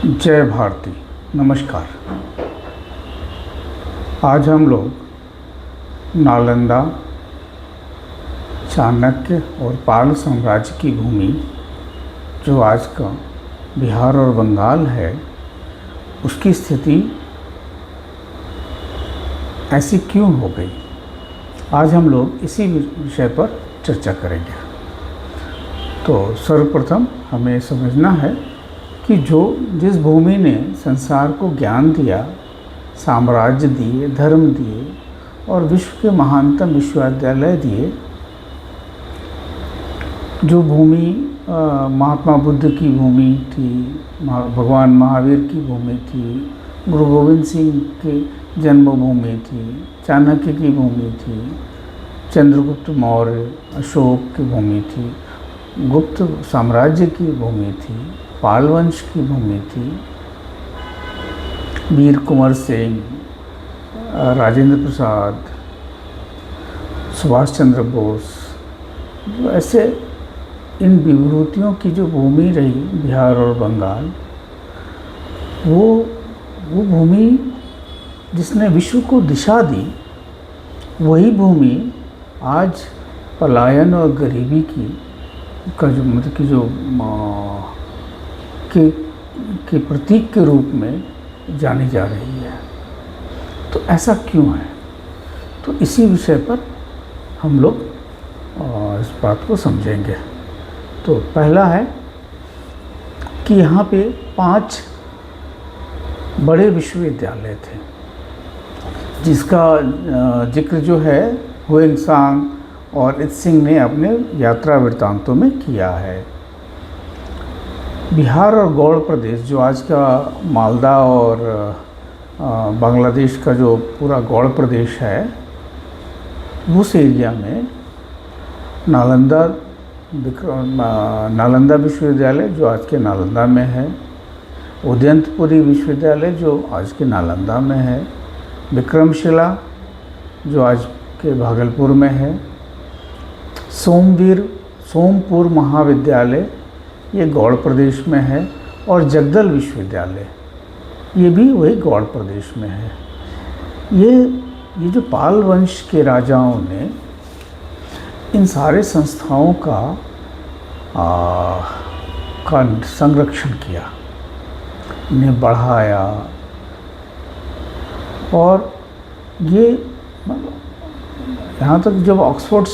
जय भारती। नमस्कार। आज हम लोग नालंदा, चाणक्य और पाल साम्राज्य की भूमि जो आज का बिहार और बंगाल है, उसकी स्थिति ऐसी क्यों हो गई, आज हम लोग इसी विषय पर चर्चा करेंगे। तो सर्वप्रथम हमें समझना है कि जिस भूमि ने संसार को ज्ञान दिया, साम्राज्य दिए, धर्म दिए और विश्व के महानतम विश्वविद्यालय दिए, जो भूमि महात्मा बुद्ध की भूमि थी, भगवान महावीर की भूमि थी, गुरु गोविंद सिंह की जन्मभूमि थी, चाणक्य की भूमि थी, चंद्रगुप्त मौर्य, अशोक की भूमि थी, गुप्त साम्राज्य की भूमि थी, पाल वंश की भूमि थी, वीर कुंवर सिंह, राजेंद्र प्रसाद, सुभाष चंद्र बोस, ऐसे इन विभूतियों की जो भूमि रही बिहार और बंगाल, वो भूमि जिसने विश्व को दिशा दी, वही भूमि आज पलायन और गरीबी के प्रतीक के रूप में जानी जा रही है। तो ऐसा क्यों है? तो इसी विषय पर हम लोग इस बात को समझेंगे। तो पहला है कि यहाँ पे 5 बड़े विश्वविद्यालय थे, जिसका जिक्र जो है हुएंसांग और इत्सिंग ने अपने यात्रा वृत्तांतों में किया है। बिहार और गौड़ प्रदेश, जो आज का मालदा और बांग्लादेश का जो पूरा गौड़ प्रदेश है, उस एरिया में नालंदा विश्वविद्यालय जो आज के नालंदा में है, उदयंतपुरी विश्वविद्यालय जो आज के नालंदा में है, विक्रमशिला जो आज के भागलपुर में है, सोमपुर महाविद्यालय ये गौड़ प्रदेश में है, और जगदल विश्वविद्यालय ये भी वही गौड़ प्रदेश में है। ये जो पाल वंश के राजाओं ने इन सारे संस्थाओं का संरक्षण किया, इन्हें बढ़ाया, और ये यहाँ तक जब ऑक्सफोर्ड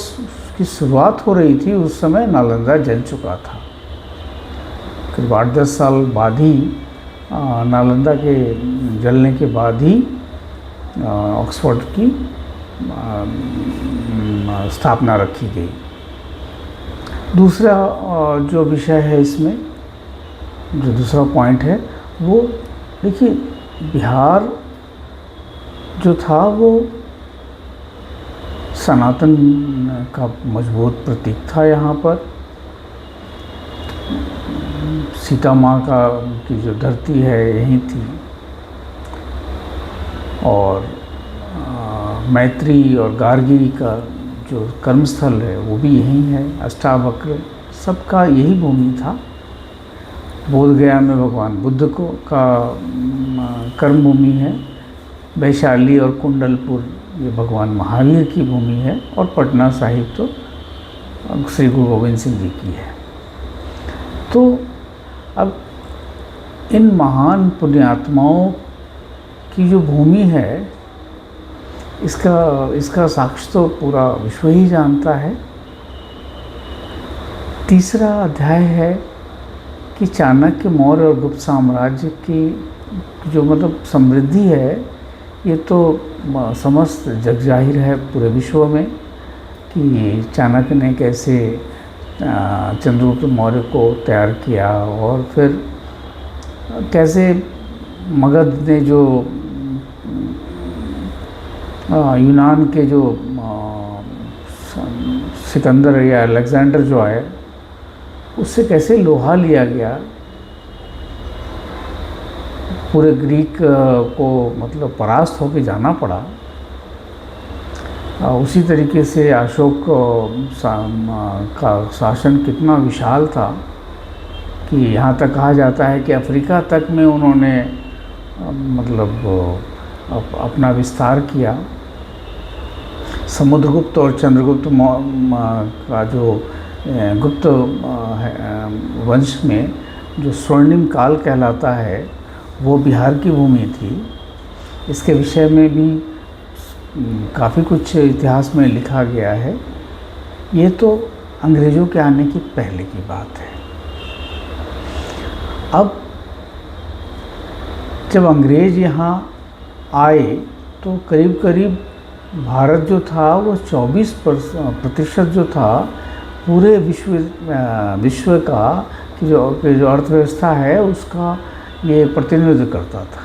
की शुरुआत हो रही थी, उस समय नालंदा जल चुका था। करीब 8-10 साल बाद ही, नालंदा के जलने के बाद ही ऑक्सफोर्ड की स्थापना रखी गई। दूसरा जो विषय है इसमें, जो दूसरा पॉइंट है, वो देखिए, बिहार जो था वो सनातन का मजबूत प्रतीक था। यहाँ पर सीता माँ की जो धरती है यहीं थी, और मैत्री और गार्गी का जो कर्मस्थल है वो भी यहीं है। अष्टावक्र सबका यही भूमि था। बोधगया में भगवान बुद्ध का कर्म भूमि है। वैशाली और कुंडलपुर ये भगवान महावीर की भूमि है, और पटना साहिब तो श्री गुरु गोविंद सिंह जी की है। तो अब इन महान पुण्यात्माओं की जो भूमि है, इसका साक्ष्य तो पूरा विश्व ही जानता है। तीसरा अध्याय है कि चाणक्य, मौर्य और गुप्त साम्राज्य की जो समृद्धि है, ये तो समस्त जग जाहिर है पूरे विश्व में, कि चाणक्य ने कैसे चंद्रगुप्त मौर्य को तैयार किया, और फिर कैसे मगध ने जो यूनान के जो सिकंदर या अलेक्जेंडर जो आए, उससे कैसे लोहा लिया गया, पूरे ग्रीक को परास्त होकर जाना पड़ा। उसी तरीके से अशोक का शासन कितना विशाल था, कि यहाँ तक कहा जाता है कि अफ्रीका तक में उन्होंने मतलब अपना विस्तार किया। समुद्रगुप्त और चंद्रगुप्त का जो गुप्त वंश में जो स्वर्णिम काल कहलाता है वो बिहार की भूमि थी। इसके विषय में भी काफ़ी कुछ इतिहास में लिखा गया है। ये तो अंग्रेज़ों के आने की पहले की बात है। अब जब अंग्रेज़ यहाँ आए तो करीब करीब भारत जो था वो 24% जो था पूरे विश्व का कि जो अर्थव्यवस्था है उसका ये प्रतिनिधित्व करता था,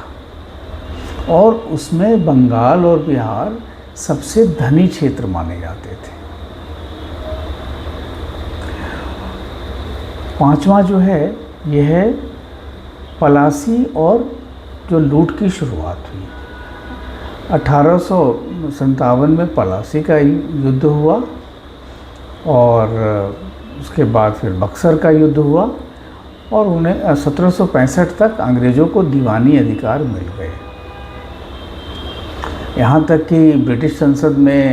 और उसमें बंगाल और बिहार सबसे धनी क्षेत्र माने जाते थे। पांचवा जो है यह है पलासी और जो लूट की शुरुआत हुई। 1857 में पलासी का युद्ध हुआ और उसके बाद फिर बक्सर का युद्ध हुआ और उन्हें 1765 तक अंग्रेज़ों को दीवानी अधिकार मिल गए। यहाँ तक कि ब्रिटिश संसद में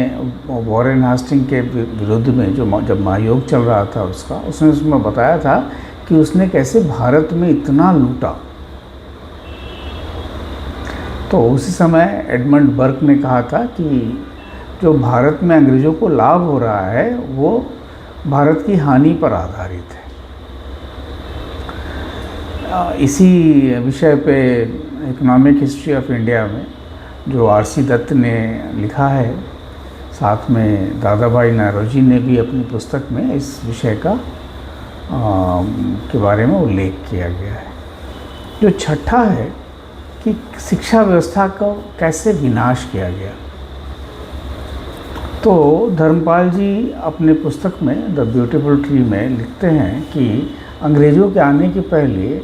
वॉरेन हास्टिंग के विरुद्ध में जब महायोग चल रहा था उसने उसमें बताया था कि उसने कैसे भारत में इतना लूटा। तो उसी समय एडमंड बर्क ने कहा था कि जो भारत में अंग्रेज़ों को लाभ हो रहा है वो भारत की हानि पर आधारित है। इसी विषय पे इकोनॉमिक हिस्ट्री ऑफ इंडिया में जो आर.सी. दत्त ने लिखा है, साथ में दादा भाई नौरोजी ने भी अपनी पुस्तक में इस विषय का के बारे में उल्लेख किया गया है। जो छठा है कि शिक्षा व्यवस्था का कैसे विनाश किया गया। तो धर्मपाल जी अपने पुस्तक में द ब्यूटीफुल ट्री में लिखते हैं कि अंग्रेज़ों के आने के पहले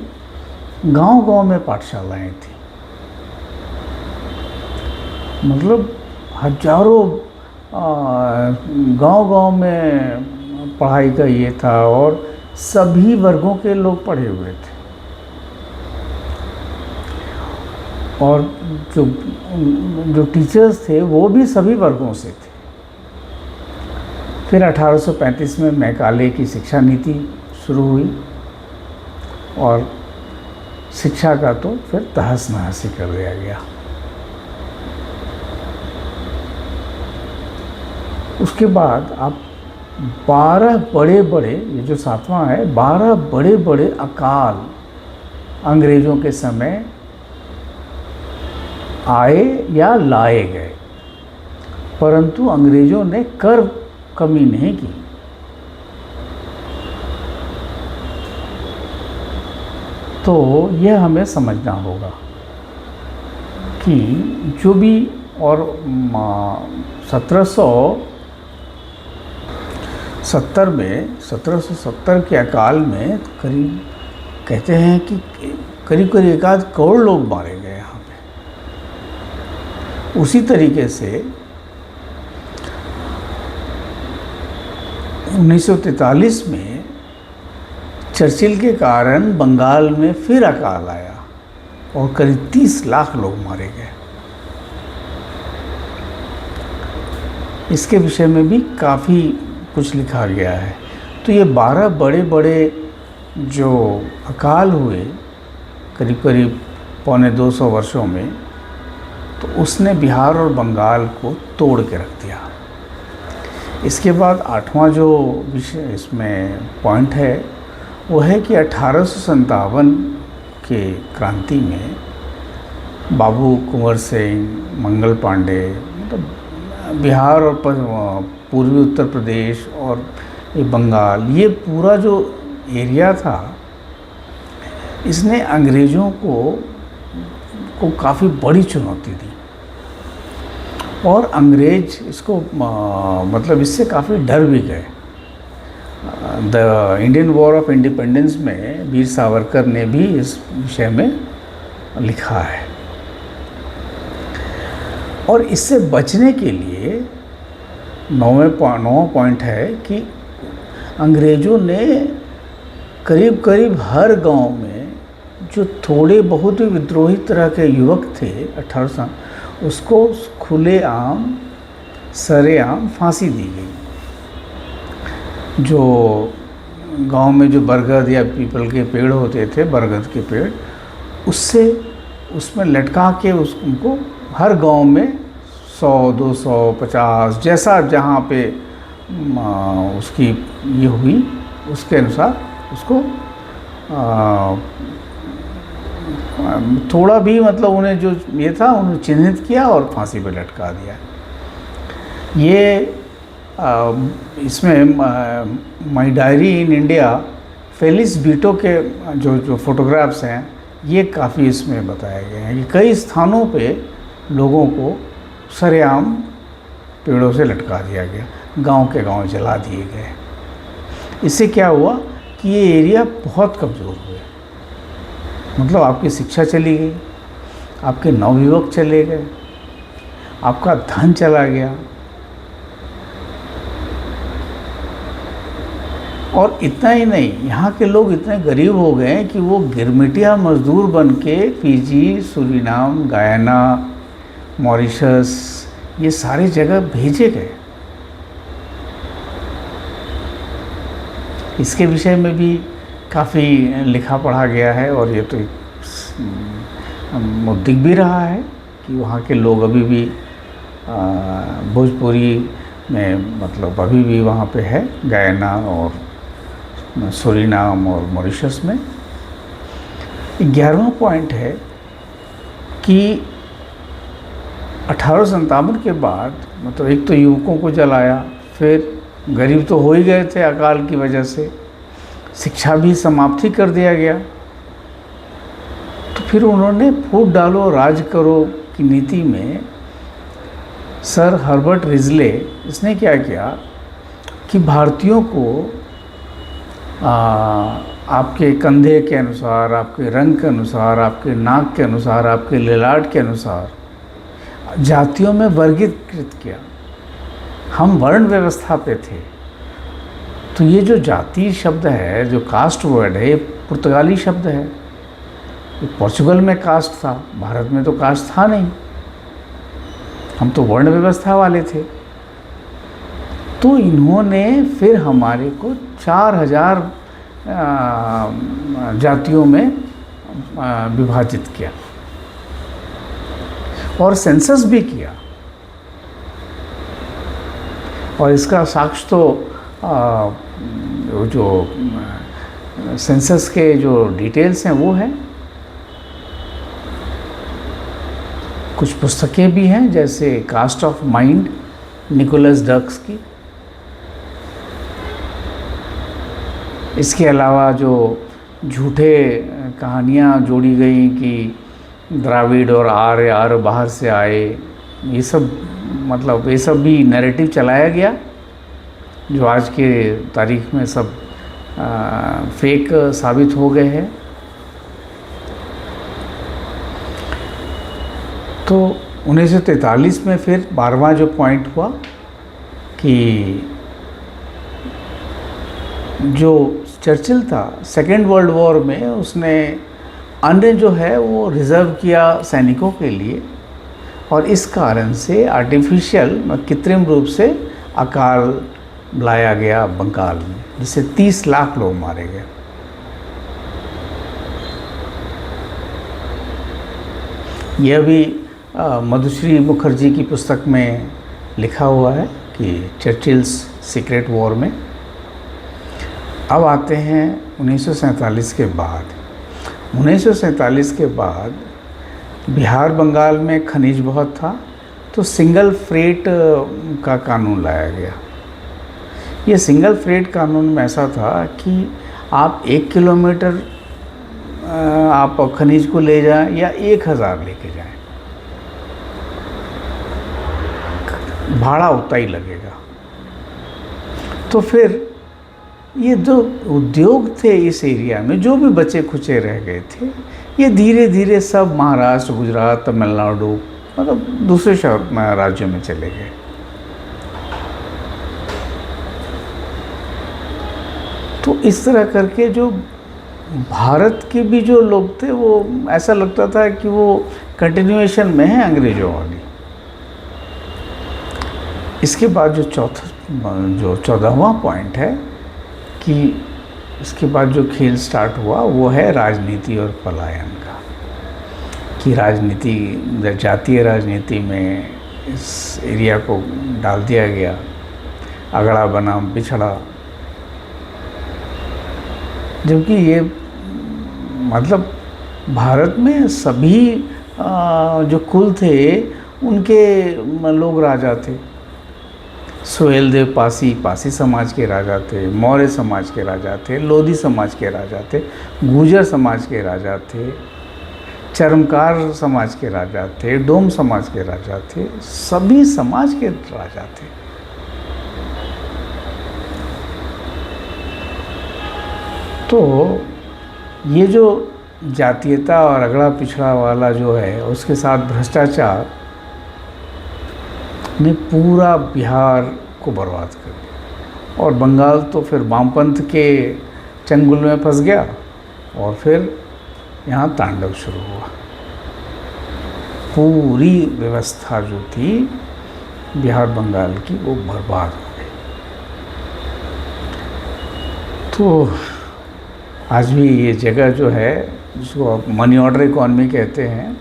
गांव-गांव में पाठशालाएं थी। मतलब हजारों गांव-गांव में पढ़ाई का ये था और सभी वर्गों के लोग पढ़े हुए थे। और जो टीचर्स थे वो भी सभी वर्गों से थे। फिर 1835 में मैकाले की शिक्षा नीति शुरू हुई और शिक्षा का तो फिर तहस नहस ही कर दिया गया। उसके बाद आप 12 बड़े बड़े, ये जो 7वां है, 12 बड़े बड़े अकाल अंग्रेज़ों के समय आए या लाए गए, परंतु अंग्रेज़ों ने कर कमी नहीं की। तो यह हमें समझना होगा कि जो भी और 1770 के अकाल में करीब कहते हैं कि करीब 1 करोड़ लोग मारे गए यहाँ पे। उसी तरीके से 1943 में चर्चिल के कारण बंगाल में फिर अकाल आया और करीब 30 लाख लोग मारे गए। इसके विषय में भी काफ़ी कुछ लिखा गया है। तो ये 12 बड़े बड़े जो अकाल हुए करीब करीब 250 वर्षों में, तो उसने बिहार और बंगाल को तोड़ के रख दिया। इसके बाद 8वां जो विषय इसमें पॉइंट है वो है कि 1857 के क्रांति में बाबू कुंवर सिंह, मंगल पांडे, मतलब बिहार और पूर्वी उत्तर प्रदेश और ये बंगाल, ये पूरा जो एरिया था, इसने अंग्रेज़ों को काफ़ी बड़ी चुनौती दी और अंग्रेज इसको मतलब इससे काफ़ी डर भी गए। The Indian war of independence में वीर सावरकर ने भी इस विषय में लिखा है। और इससे बचने के लिए 9वां पॉइंट है कि अंग्रेज़ों ने करीब करीब हर गांव में जो थोड़े बहुत ही विद्रोही तरह के युवक थे 18 साल, उसको खुलेआम सरेआम फांसी दी गई। जो गांव में जो बरगद या पीपल के पेड़ होते थे, बरगद के पेड़, उससे उसमें लटका के उनको हर गांव में 100, 200, 50 जैसा जहाँ पे उसकी ये हुई उसके अनुसार उसको थोड़ा भी मतलब उन्हें जो ये था उन्हें चिन्हित किया और फांसी पे लटका दिया। ये इसमें my diary in India Felice Beato के जो फोटोग्राफ्स हैं ये काफ़ी इसमें बताए गए हैं कि कई स्थानों पे लोगों को सरेआम पेड़ों से लटका दिया गया, गांव के गांव जला दिए गए। इससे क्या हुआ कि ये एरिया बहुत कमज़ोर हुए, मतलब आपकी शिक्षा चली गई, आपके नवयुवक चले गए, आपका धन चला गया, और इतना ही नहीं, यहाँ के लोग इतने गरीब हो गए कि वो गिरमिटिया मजदूर बन के फिजी, सूरीनाम, गयाना, मॉरिशस ये सारी जगह भेजे गए। इसके विषय में भी काफ़ी लिखा पढ़ा गया है और ये तो दिख भी रहा है कि वहाँ के लोग अभी भी भोजपुरी में मतलब अभी भी वहाँ पे है, गयाना और सूरीनाम और मॉरिशस में। 11वां पॉइंट है कि 1857 के बाद मतलब एक तो युवकों को जलाया, फिर गरीब तो हो ही गए थे अकाल की वजह से, शिक्षा भी समाप्ति कर दिया गया, तो फिर उन्होंने फूट डालो राज करो की नीति में सर हर्बर्ट रिजले इसने क्या किया कि भारतीयों को आपके कंधे के अनुसार, आपके रंग के अनुसार, आपके नाक के अनुसार, आपके ललाट के अनुसार जातियों में वर्गीकृत किया। हम वर्ण व्यवस्था पे थे, तो ये जो जाति शब्द है, जो कास्ट वर्ड है, ये पुर्तगाली शब्द है। ये पोर्चुगल में कास्ट था, भारत में तो कास्ट था नहीं, हम तो वर्ण व्यवस्था वाले थे। तो इन्होंने फिर हमारे को 4000 जातियों में विभाजित किया और सेंसस भी किया, और इसका साक्ष्य तो जो सेंसस के जो डिटेल्स हैं वो हैं। कुछ पुस्तकें भी हैं जैसे caste of mind Nicholas Dirks की। इसके अलावा जो झूठे कहानियाँ जोड़ी गई कि द्राविड और आर्य बाहर से आए, ये सब मतलब ये सब भी नैरेटिव चलाया गया, जो आज के तारीख में सब फेक साबित हो गए हैं। तो 1943 में फिर 12वां जो पॉइंट हुआ कि जो चर्चिल था सेकेंड वर्ल्ड वॉर में, उसने अन्न जो है वो रिज़र्व किया सैनिकों के लिए, और इस कारण से आर्टिफिशियल कृत्रिम रूप से अकाल लाया गया बंगाल में, जिससे 30 लाख लोग मारे गए। यह भी मधुश्री मुखर्जी की पुस्तक में लिखा हुआ है कि चर्चिल्स सीक्रेट वॉर में। अब आते हैं 1947 के बाद। 1947 के बाद बिहार बंगाल में खनिज बहुत था, तो सिंगल फ्रेट का कानून लाया गया। ये सिंगल फ्रेट कानून में ऐसा था कि आप 1 किलोमीटर आप खनिज को ले जाएं या 1000 लेके जाएं, भाड़ा उतना ही लगेगा। तो फिर ये जो उद्योग थे इस एरिया में, जो भी बचे खुचे रह गए थे, ये धीरे धीरे सब महाराष्ट्र, गुजरात, तमिलनाडु मतलब दूसरे राज्यों में चले गए। तो इस तरह करके जो भारत के भी जो लोग थे वो ऐसा लगता था कि वो कंटिन्यूएशन में है अंग्रेजों वाली। इसके बाद जो 14वां पॉइंट है कि इसके बाद जो खेल स्टार्ट हुआ वो है राजनीति और पलायन का, कि राजनीति, जातीय राजनीति में इस एरिया को डाल दिया गया, अगड़ा बना पिछड़ा। जबकि ये मतलब भारत में सभी जो कुल थे उनके लोग राजा थे। सुहेलदेव पासी समाज के राजा थे, मौर्य समाज के राजा थे, लोधी समाज के राजा थे, गुर्जर समाज के राजा थे, चर्मकार समाज के राजा थे, डोम समाज के राजा थे, सभी समाज के राजा थे। तो ये जो जातीयता और अगड़ा पिछड़ा वाला जो है, उसके साथ भ्रष्टाचार ने पूरा बिहार को बर्बाद कर दिया। और बंगाल तो फिर वामपंथ के चंगुल में फंस गया और फिर यहाँ तांडव शुरू हुआ। पूरी व्यवस्था जो थी बिहार बंगाल की वो बर्बाद हो गई। तो आज भी ये जगह जो है, जिसको आप मनी ऑर्डर इकॉनमी कहते हैं,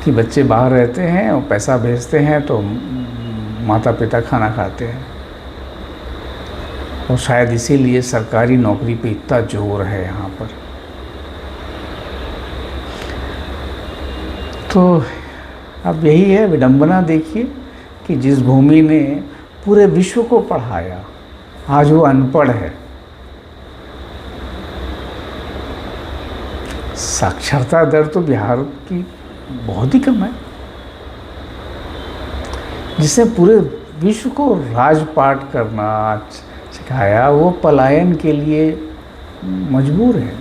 कि बच्चे बाहर रहते हैं और पैसा भेजते हैं तो माता पिता खाना खाते हैं। और शायद इसीलिए सरकारी नौकरी पे इतना जोर है यहाँ पर। तो अब यही है विडंबना। देखिए कि जिस भूमि ने पूरे विश्व को पढ़ाया, आज वो अनपढ़ है। साक्षरता दर तो बिहार की बहुत ही कम है। जिसने पूरे विश्व को राजपाट करना सिखाया, वो पलायन के लिए मजबूर है।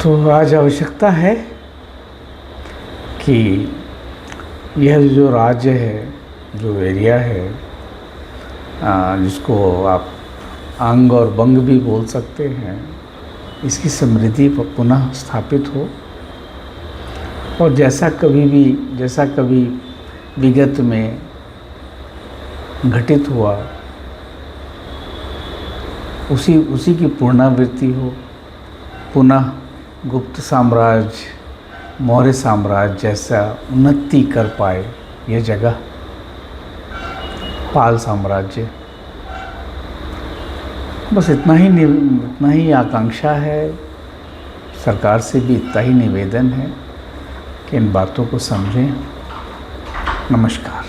तो आज आवश्यकता है कि यह जो राज्य है, जो एरिया है, जिसको आप अंग और बंग भी बोल सकते हैं, इसकी समृद्धि पुनः स्थापित हो। और जैसा कभी विगत में घटित हुआ, उसी की पुनरावृत्ति हो। पुनः गुप्त साम्राज्य, मौर्य साम्राज्य जैसा उन्नति कर पाए यह जगह, पाल साम्राज्य। बस इतना ही आकांक्षा है। सरकार से भी इतना ही निवेदन है कि इन बातों को समझें। नमस्कार।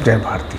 जय भारती।